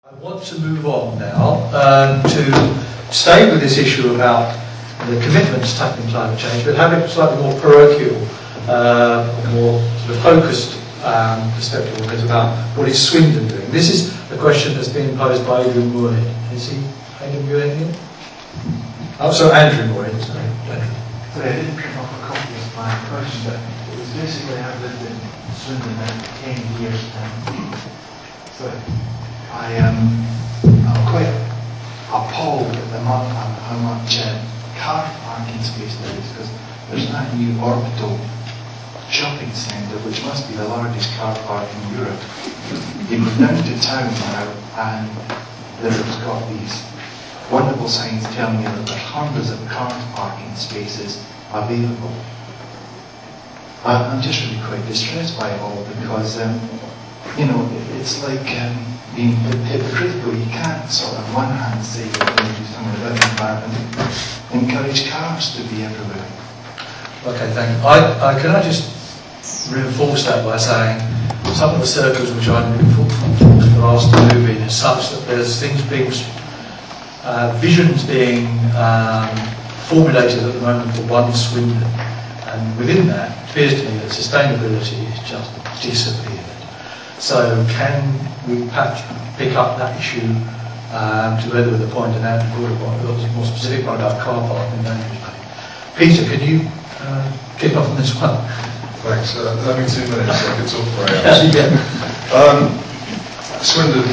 I want to move on now to stay with this issue about the commitment to tackling climate change, but have a slightly more parochial, more sort of focused perspective on it about what is Swindon doing. This is a question that's been posed by Adrian Moore. Is he Adrian Moore here? Oh, so Andrew Moore. Sorry, I didn't print off a copy of my question, but it was basically I've lived in Swindon now 10 years now. So I'm quite appalled at the amount of how much car parking space there is, because there's that new orbital shopping centre, which must be the largest car park in Europe. You go down to town now and there's got these wonderful signs telling you that there's hundreds of car parking spaces available. I'm just really quite distressed by it all, because you know, it's like being hypocritical. You can't sort of on one hand say you're going to do something about the environment, encourage cars to be everywhere. Okay, thank you. Can I just reinforce that by saying some of the circles which I'm asked to move in is such that there's things being, visions being formulated at the moment for one Swindon, and within that it appears to me that sustainability is just disappeared. So can we perhaps pick up that issue together with the point and add a more specific one about car parking? Peter, can you kick off on this one? Thanks. Only 2 minutes, so I could talk for hours. Swindon,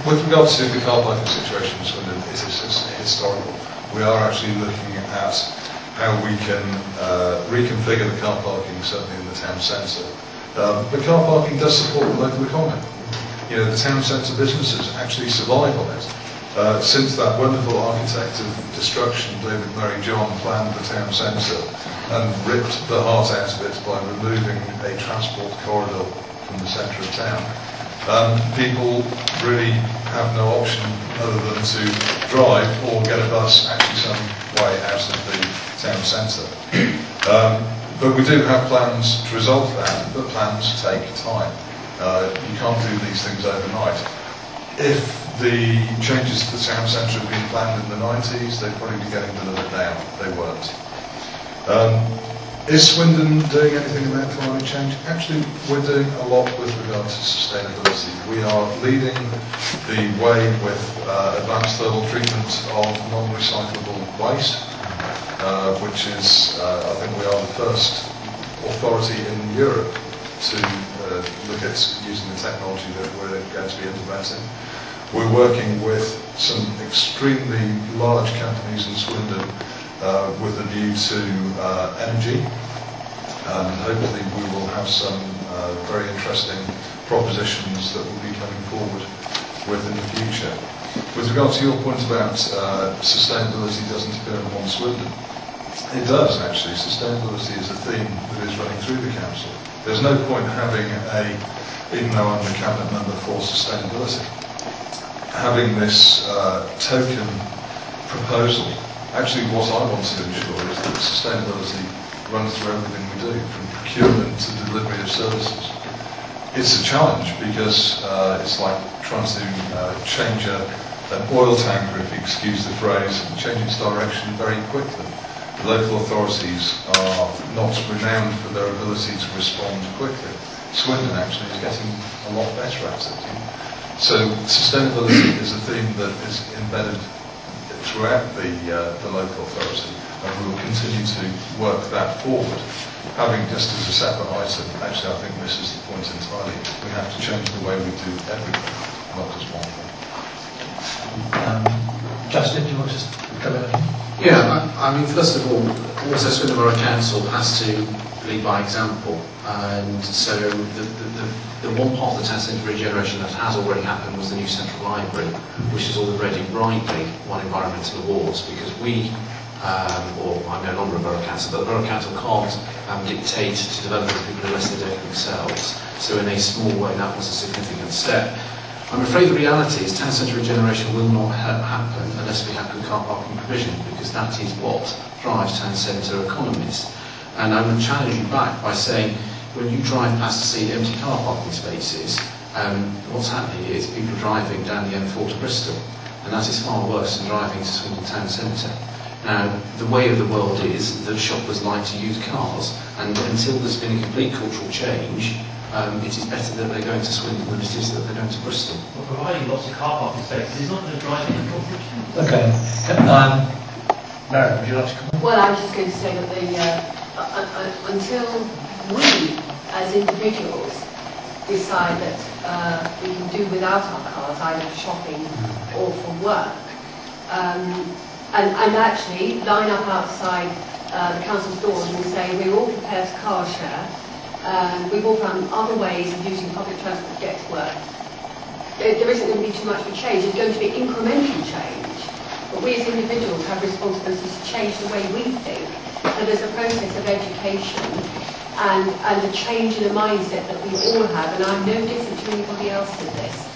with regard to the car parking situation in Swindon, it is historical. We are actually looking at how we can reconfigure the car parking, certainly in the town centre. But car parking does support the local economy. You know, the town centre businesses actually survive on it. Since that wonderful architect of destruction, David Murray John, planned the town centre and ripped the heart out of it by removing a transport corridor from the centre of town, people really have no option other than to drive or get a bus actually some way out of the town centre. But we do have plans to resolve that, but plans take time. You can't do these things overnight. If the changes to the town centre had been planned in the 90s, they'd probably be getting delivered now. They weren't. Is Swindon doing anything about climate change? Actually, we're doing a lot with regard to sustainability. We are leading the way with advanced thermal treatment of non-recyclable waste, which is, I think we are the first authority in Europe to look at using the technology that we're going to be implementing. We're working with some extremely large companies in Swindon with a view to energy, and hopefully we will have some very interesting propositions that will be coming forward with in the future. With regard to your point about sustainability doesn't appear in one Swindon, it does actually. Sustainability is a theme that is running through the council. There's no point having even though I'm the cabinet member for sustainability, having this token proposal. Actually, what I want to ensure is that sustainability runs through everything we do, from procurement to delivery of services. It's a challenge because it's like trying to change an oil tanker, if you excuse the phrase, and change its direction very quickly. The local authorities are not renowned for their ability to respond quickly. Swindon actually is getting a lot better at it. So sustainability is a theme that is embedded throughout the local authority, and we will continue to work that forward. Having just as a separate item, actually I think this is the point entirely. We have to change the way we do everything, not just one thing. Justin, do you want to come in? Yeah, I mean, first of all, also Swindon Borough Council has to lead by example, and so the one part of the town centre regeneration that has already happened was the new central library, which is already rightly won environmental awards, because we, or I'm no longer a borough council, but the borough council can't dictate to developers people unless they do it themselves. So in a small way that was a significant step. I'm afraid the reality is town centre regeneration will not happen unless we have good car parking provision, because that is what drives town centre economies. And I would challenge you back by saying, when you drive past to see empty car parking spaces, what's happening is people are driving down the M4 to Bristol, and that is far worse than driving to Swindon town centre. Now, the way of the world is that shoppers like to use cars, and until there's been a complete cultural change, it is better that they're going to Swindon than it is that they're going to Bristol. Well, providing lots of car parking spaces is not going to drive any coverage. Okay. Mary, would you like to comment? Well, I was just going to say that until we, as individuals, decide that we can do without our cars, either for shopping or for work, and actually line up outside the council's doors and say we're all prepared to car share, we've all found other ways of using public transport to get to work. There isn't going to be too much of a change. There's going to be incremental change. But we as individuals have responsibilities to change the way we think. So there's a process of education and a change in the mindset that we all have. And I'm no different to anybody else in this.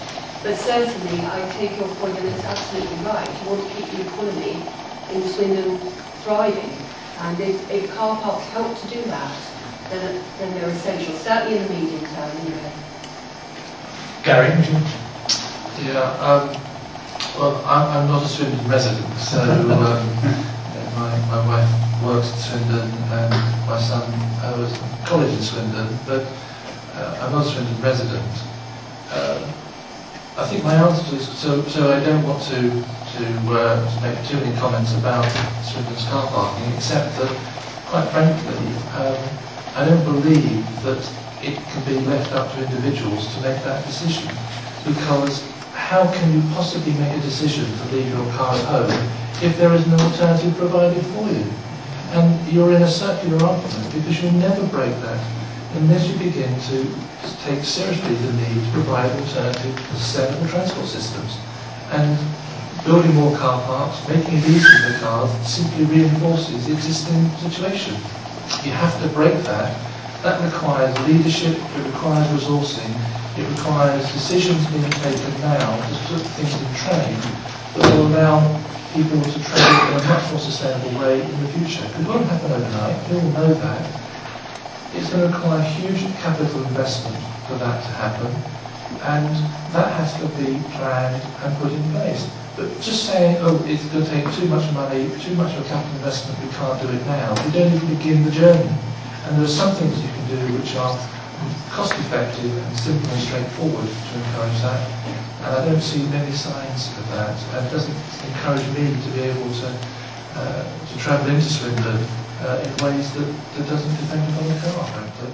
But certainly, I take your point, and it's absolutely right. You want to keep the economy in Swindon thriving. And if car parks help to do that, then they're essential, certainly in the medium term anyway. Gary, would you? Yeah, well, I'm not a Swindon resident, so my wife works in Swindon and my son was at college in Swindon, but I'm not a Swindon resident. I think my answer is, so I don't want to make too many comments about Swindon's car parking, except that, quite frankly, I don't believe that it can be left up to individuals to make that decision, because how can you possibly make a decision to leave your car at home if there is no alternative provided for you? And you're in a circular argument, because you'll never break that unless you begin to take seriously the need to provide alternative sustainable transport systems. And building more car parks, making it easy for cars, simply reinforces the existing situation. You have to break that. That requires leadership, it requires resourcing, it requires decisions being taken now to put things in train that will allow people to trade in a much more sustainable way in the future. It won't happen overnight, we all know that. It's going to require huge capital investment for that to happen, and that has to be planned and put in place. But just saying, oh, it's going to take too much money, too much of a capital investment, we can't do it now, we don't even begin the journey. And there are some things you can do which are cost-effective and simple and straightforward to encourage that. And I don't see many signs of that. And it doesn't encourage me to be able to travel into Swindon in ways that doesn't depend upon the car, frankly.